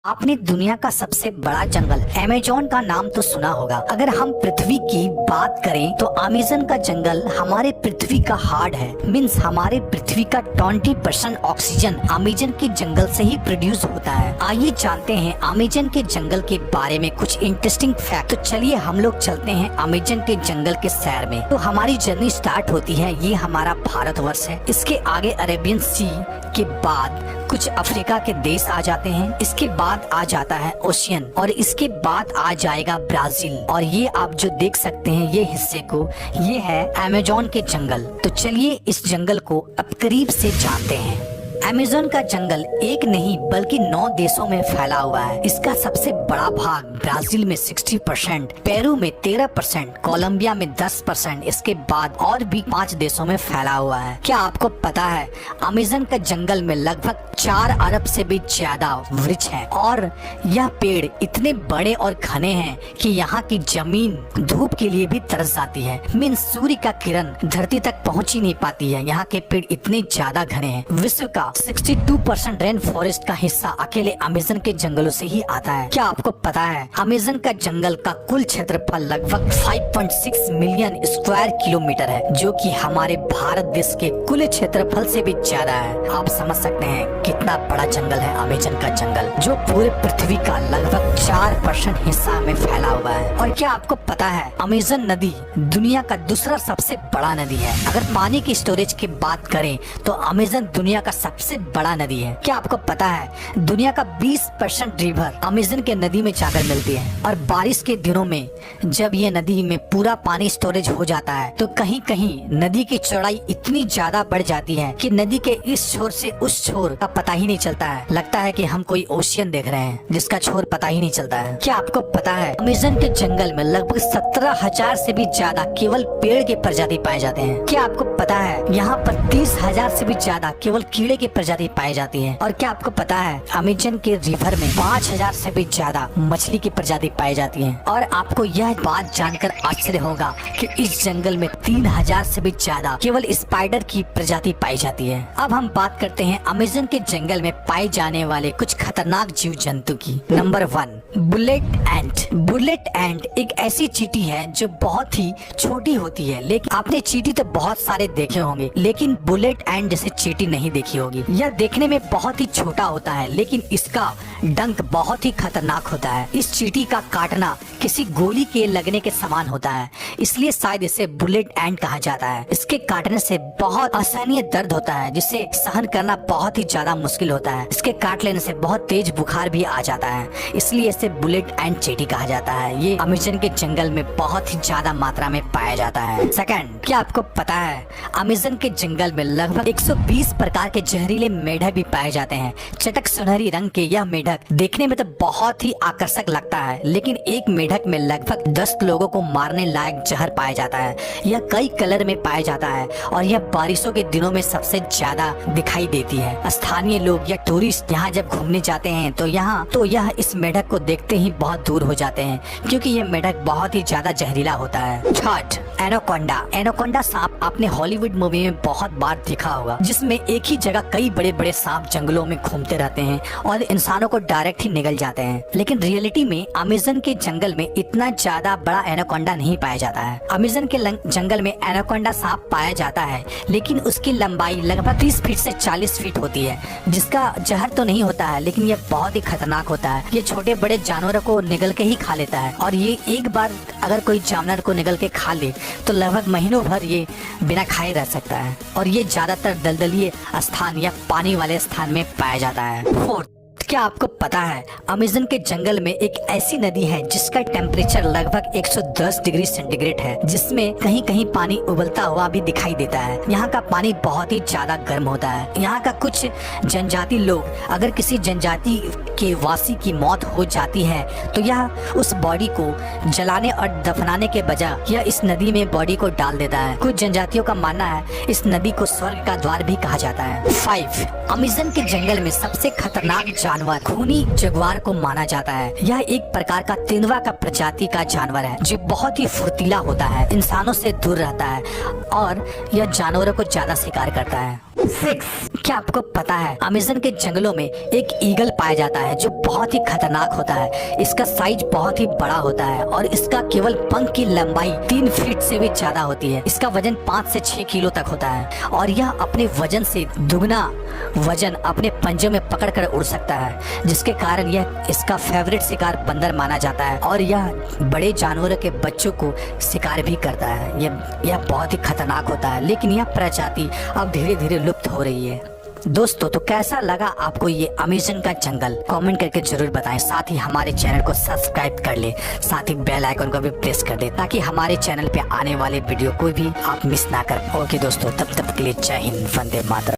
आपने दुनिया का सबसे बड़ा जंगल अमेज़न का नाम तो सुना होगा। अगर हम पृथ्वी की बात करें तो अमेज़न का जंगल हमारे पृथ्वी का हार्ट है। मीन्स हमारे पृथ्वी का 20% ऑक्सीजन अमेज़न के जंगल से ही प्रोड्यूस होता है। आइए जानते हैं अमेज़न के जंगल के बारे में कुछ इंटरेस्टिंग फैक्ट। तो चलिए हम लोग चलते हैं अमेज़न के जंगल के सैर में। तो हमारी जर्नी स्टार्ट होती है, ये हमारा भारतवर्ष है। इसके आगे अरेबियन सी के बाद कुछ अफ्रीका के देश आ जाते हैं। इसके बाद आ जाता है ओशियन और इसके बाद आ जाएगा ब्राजील। और ये आप जो देख सकते हैं ये हिस्से को, ये है अमेज़न के जंगल। तो चलिए इस जंगल को अब करीब से जानते हैं। अमेज़न का जंगल एक नहीं बल्कि 9 देशों में फैला हुआ है। इसका सबसे बड़ा भाग ब्राजील में 60%, पेरू में 13%, कोलंबिया में 10%, इसके बाद और भी 5 देशों में फैला हुआ है। क्या आपको पता है अमेज़न का जंगल में लगभग 4 अरब से भी ज्यादा वृक्ष हैं और यह पेड़ इतने बड़े और घने हैं कि यहाँ की जमीन धूप के लिए भी तरस जाती है। मीन्स सूर्य का किरण धरती तक पहुँच ही नहीं पाती है। यहाँ के पेड़ इतने ज्यादा घने हैं। विश्व का 62% रेन फॉरेस्ट का हिस्सा अकेले अमेज़न के जंगलों से ही आता है। क्या आपको पता है अमेज़न का जंगल का कुल क्षेत्रफल लगभग 5.6 मिलियन स्क्वायर किलोमीटर है, जो कि हमारे भारत देश के कुल क्षेत्रफल से भी ज्यादा है। आप समझ सकते हैं कितना बड़ा जंगल है अमेज़न का जंगल, जो पूरे पृथ्वी का लगभग 4% हिस्सा में फैला हुआ है। और क्या आपको पता है अमेज़न नदी दुनिया का दूसरा सबसे बड़ा नदी है। अगर पानी की स्टोरेज की बात करें तो अमेज़न दुनिया का सबसे बड़ा नदी है। क्या आपको पता है दुनिया का 20% रिवर अमेज़न के नदी में जाकर मिलती है। और बारिश के दिनों में जब ये नदी में पूरा पानी स्टोरेज हो जाता है तो कहीं कहीं नदी की चौड़ाई इतनी ज्यादा बढ़ जाती है कि नदी के इस छोर से उस छोर का पता ही नहीं चलता है। लगता है कि हम कोई ओशियन देख रहे हैं जिसका छोर पता ही नहीं चलता है। क्या आपको पता है अमेज़न के जंगल में लगभग 17,000 से भी ज्यादा केवल पेड़ के प्रजाति पाए जाते हैं। क्या आपको पता है यहाँ पर 30,000 से भी ज्यादा केवल कीड़े की प्रजाति पाई जाती है। और क्या आपको पता है अमेज़न के रिवर में 5,000 से भी ज्यादा मछली की प्रजाति पाई जाती है। और आपको यह बात जानकर आश्चर्य होगा कि इस जंगल में 3,000 से भी ज्यादा केवल स्पाइडर की प्रजाति पाई जाती है। अब हम बात करते हैं अमेज़न के जंगल में पाए जाने वाले कुछ खतरनाक जीव जंतु की। नंबर 1, बुलेट एंट। बुलेट एंट एक ऐसी चींटी है जो बहुत ही छोटी होती है, लेकिन आपने चींटी तो बहुत सारे देखे होंगे लेकिन बुलेट एंट जैसे चींटी नहीं देखी होगी। यह देखने में बहुत ही छोटा होता है लेकिन इसका डंक बहुत ही खतरनाक होता है। इस चींटी का काटना किसी गोली के लगने के समान होता है, इसलिए शायद इसे बुलेट एंट कहा जाता है। इसके काटने से बहुत असहनीय दर्द होता है जिसे सहन करना बहुत ही ज्यादा मुश्किल होता है। इसके काट लेने से बहुत तेज बुखार भी आ जाता है, इसलिए इसे बुलेट एंट चींटी कहा जाता है। ये अमेज़न के जंगल में बहुत ही ज्यादा मात्रा में पाया जाता है। सेकंड, क्या आपको पता है अमेज़न के जंगल में लगभग 120 प्रकार के जहरीले मेढक भी पाए जाते हैं। चटक सुनहरी रंग के यह मेढक देखने में तो बहुत ही आकर्षक लगता है, लेकिन एक मेढक में लगभग 10 लोगों को मारने लायक जहर पाया जाता है। यह कई कलर में पाया जाता है और यह बारिशों के दिनों में सबसे ज्यादा दिखाई देती है। स्थानीय लोग या टूरिस्ट यहाँ जब घूमने जाते हैं तो यह इस मेढक को देखते ही बहुत दूर हो जाते हैं, क्योंकि यह मेढक बहुत ही ज्यादा जहरीला होता है। Third, anaconda. एनाकोंडा सांप आपने हॉलीवुड मूवी में बहुत बार देखा होगा, जिसमें एक ही जगह कई बड़े बड़े सांप जंगलों में घूमते रहते हैं और इंसानों को डायरेक्ट ही निगल जाते हैं। लेकिन रियलिटी में अमेज़न के जंगल में इतना ज्यादा बड़ा एनाकोंडा नहीं पाया जाता है। अमेज़न के जंगल में एनाकोंडा सांप पाया जाता है, लेकिन उसकी लंबाई लगभग 30 फीट से 40 फीट होती है, जिसका जहर तो नहीं होता है लेकिन यह बहुत ही खतरनाक होता है। ये छोटे बड़े जानवरों को निगल के ही खा लेता है और ये एक बार अगर कोई जानवर को निगल के खा ले तो लगभग महीनों भर ये बिना खाए रह सकता है। और ये ज्यादातर दलदलीय स्थान या पानी वाले स्थान में पाया जाता है। फोर्थ, क्या आपको पता है अमेज़न के जंगल में एक ऐसी नदी है जिसका टेम्परेचर लगभग 110 डिग्री सेंटीग्रेड है, जिसमें कहीं कहीं पानी उबलता हुआ भी दिखाई देता है। यहाँ का पानी बहुत ही ज्यादा गर्म होता है। यहाँ का कुछ जनजाति लोग, अगर किसी जनजाति के वासी की मौत हो जाती है तो यह उस बॉडी को जलाने और दफनाने के बजाय यह इस नदी में बॉडी को डाल देता है। कुछ जनजातियों का मानना है इस नदी को स्वर्ग का द्वार भी कहा जाता है। 5, अमेज़न के जंगल में सबसे खतरनाक जानवर खूनी जगुआर को माना जाता है। यह एक प्रकार का तेंदुआ का प्रजाति का जानवर है जो बहुत ही फुर्तीला होता है, इंसानों से दूर रहता है और यह जानवरों को ज्यादा शिकार करता है। 6 क्या आपको पता है अमेज़न के जंगलों में एक ईगल पाया जाता है जो बहुत ही खतरनाक होता है। इसका साइज बहुत ही बड़ा होता है और इसका केवल पंख की लंबाई 3 फीट से भी ज्यादा होती है। इसका वजन 5 से 6 किलो तक होता है और यह अपने वजन से दुगना वजन अपने पंजों में पकड़कर उड़ सकता है, जिसके कारण यह इसका फेवरेट शिकार बंदर माना जाता है और यह बड़े जानवरों के बच्चों को शिकार भी करता है। यह बहुत ही खतरनाक होता है, लेकिन यह प्रजाति अब धीरे धीरे लुप्त हो रही है। दोस्तों तो कैसा लगा आपको ये अमेज़न का जंगल, कमेंट करके जरूर बताएं। साथ ही हमारे चैनल को सब्सक्राइब कर ले, साथ ही बेल आइकन को भी प्रेस कर दे ताकि हमारे चैनल पे आने वाले वीडियो को भी आप मिस ना कर। ओके दोस्तों, तब तक के लिए जय हिंद, वंदे मातरम।